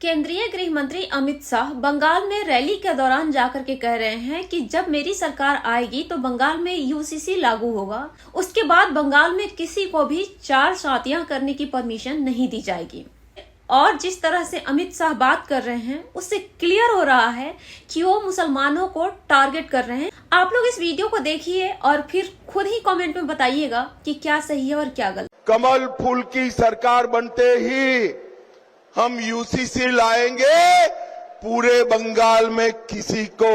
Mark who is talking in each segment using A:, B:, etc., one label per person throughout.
A: केंद्रीय गृह मंत्री अमित शाह बंगाल में रैली के दौरान जाकर के कह रहे हैं कि जब मेरी सरकार आएगी तो बंगाल में यूसीसी लागू होगा। उसके बाद बंगाल में किसी को भी 4 शादियां करने की परमिशन नहीं दी जाएगी। और जिस तरह से अमित शाह बात कर रहे हैं उससे क्लियर हो रहा है कि वो मुसलमानों को टारगेट कर रहे हैं। आप लोग इस वीडियो को देखिए और फिर खुद ही कमेंट में बताइएगा कि क्या सही है और क्या गलत।
B: कमल फूल की सरकार बनते ही हम यूसीसी लाएंगे। पूरे बंगाल में किसी को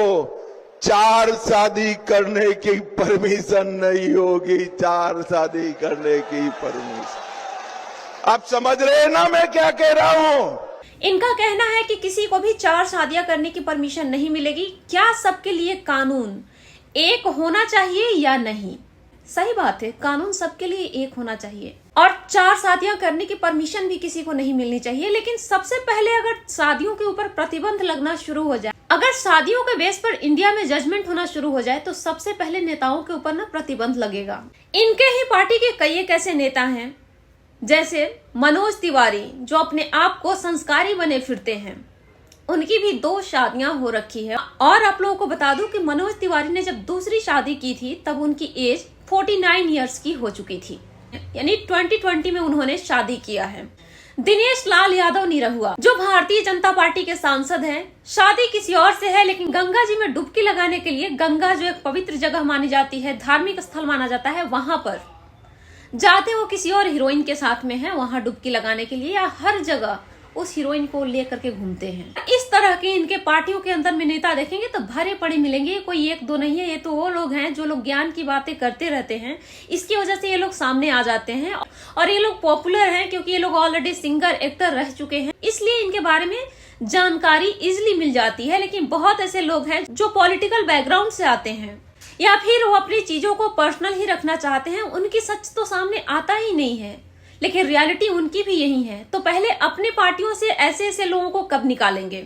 B: 4 शादी करने की परमिशन नहीं होगी। 4 शादी करने की परमिशन। आप समझ रहे हैं ना मैं क्या कह रहा हूँ?
A: इनका कहना है कि किसी को भी 4 शादियां करने की परमिशन नहीं मिलेगी। क्या सबके लिए कानून एक होना चाहिए या नहीं? सही बात है, कानून सबके लिए एक होना चाहिए और 4 शादियां करने की परमिशन भी किसी को नहीं मिलनी चाहिए। लेकिन सबसे पहले अगर शादियों के ऊपर प्रतिबंध लगना शुरू हो जाए, अगर शादियों के बेस पर इंडिया में जजमेंट होना शुरू हो जाए तो सबसे पहले नेताओं के ऊपर ना प्रतिबंध लगेगा। इनके ही पार्टी के कई एक ऐसे नेता हैं जैसे मनोज तिवारी जो अपने आप को संस्कारी बने फिरते हैं। उनकी भी 2 शादियां हो रखी है। और आप लोगों को बता दूं कि मनोज तिवारी ने जब दूसरी शादी की थी तब उनकी एज 49 इयर्स की हो चुकी थी, यानी 2020 में उन्होंने शादी किया है। दिनेश लाल यादव निरहुआ जो भारतीय जनता पार्टी के सांसद हैं, शादी किसी और से है लेकिन गंगा जी में डुबकी लगाने के लिए, गंगा जो एक पवित्र जगह मानी जाती है, धार्मिक स्थल माना जाता है, वहां पर जाते वो किसी और हीरोइन के साथ में है वहां डुबकी लगाने के लिए, या हर जगह उस हीरोइन को लेकर के घूमते हैं। इस तरह के इनके पार्टियों के अंदर में नेता देखेंगे तो भरे पड़े मिलेंगे। कोई 1-2 नहीं है, ये तो वो लोग हैं जो लोग ज्ञान की बातें करते रहते हैं। इसकी वजह से ये लोग सामने आ जाते हैं और ये लोग पॉपुलर हैं क्योंकि ये लोग ऑलरेडी सिंगर एक्टर रह चुके हैं, इसलिए इनके बारे में जानकारी इजिली मिल जाती है। लेकिन बहुत ऐसे लोग हैं जो पॉलिटिकल बैकग्राउंड से आते हैं या फिर वो अपनी चीजों को पर्सनल ही रखना चाहते हैं, उनकी सच तो सामने आता ही नहीं है, लेकिन रियलिटी उनकी भी यही है। तो पहले अपने पार्टियों से ऐसे ऐसे लोगों को कब निकालेंगे?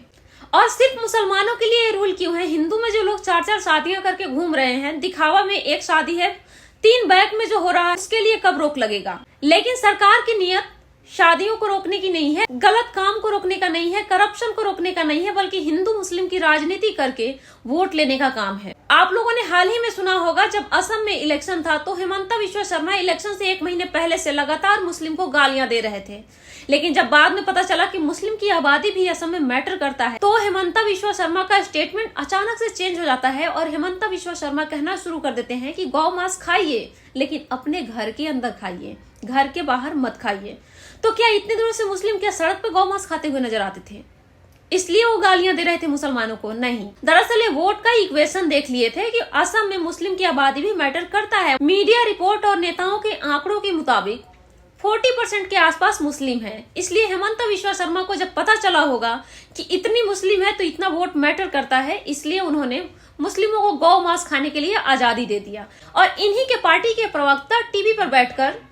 A: और सिर्फ मुसलमानों के लिए रूल क्यों है? हिंदू में जो लोग 4-4 शादियां करके घूम रहे हैं, दिखावा में एक शादी है, 3 बैक में जो हो रहा है, उसके लिए कब रोक लगेगा? लेकिन सरकार की नियत शादियों को रोकने की नहीं है, गलत काम को रोकने का नहीं है, करप्शन को रोकने का नहीं है, बल्कि हिंदू मुस्लिम की राजनीति करके वोट लेने का काम है। आप लोगों ने हाल ही में सुना होगा जब असम में इलेक्शन था तो हिमंता विश्व शर्मा इलेक्शन से 1 महीने पहले से लगातार मुस्लिम को गालियां दे रहे थे। लेकिन जब बाद में पता चला कि मुस्लिम की आबादी भी असम में मैटर करता है तो हिमंता विश्व शर्मा का स्टेटमेंट अचानक से चेंज हो जाता है और हिमंता विश्व शर्मा कहना शुरू कर देते हैं कि गौ मांस खाइए लेकिन अपने घर के अंदर खाइए, घर के बाहर मत खाइए। तो क्या इतने दिनों से मुस्लिम क्या सड़क पे गौ मांस खाते हुए नजर आते थे इसलिए वो गालियां दे रहे थे मुसलमानों को? नहीं, दरअसल ये वोट का इक्वेशन देख लिए थे कि असम में मुस्लिम की आबादी भी मैटर करता है। मीडिया रिपोर्ट और नेताओं के आंकड़ों के मुताबिक 40% के आसपास मुस्लिम है। इसलिए हेमंता विश्व शर्मा को जब पता चला होगा कि इतनी मुस्लिम है तो इतना वोट मैटर करता है, इसलिए उन्होंने मुस्लिमों को गौ मांस खाने के लिए आजादी दे दिया। और इन्हीं के पार्टी के प्रवक्ता टीवी पर बैठकर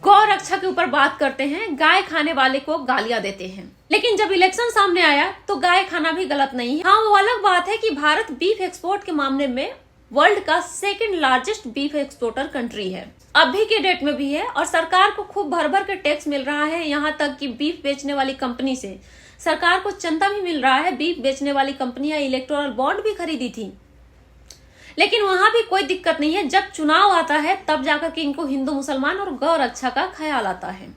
A: गौ रक्षा के ऊपर बात करते हैं, गाय खाने वाले को गालियां देते हैं। लेकिन जब इलेक्शन सामने आया तो गाय खाना भी गलत नहीं है। हाँ, वो अलग बात है कि भारत बीफ एक्सपोर्ट के मामले में वर्ल्ड का 2nd largest beef exporter country है, अभी के डेट में भी है। और सरकार को खूब भर भर के टैक्स मिल रहा है, यहाँ तक कि बीफ बेचने वाली कंपनी से सरकार को चंदा भी मिल रहा है। बीफ बेचने वाली कंपनियां इलेक्टोरल बॉन्ड भी खरीदी थी, लेकिन वहां भी कोई दिक्कत नहीं है। जब चुनाव आता है तब जाकर के इनको हिंदू मुसलमान और गौ रक्षा का ख्याल आता है।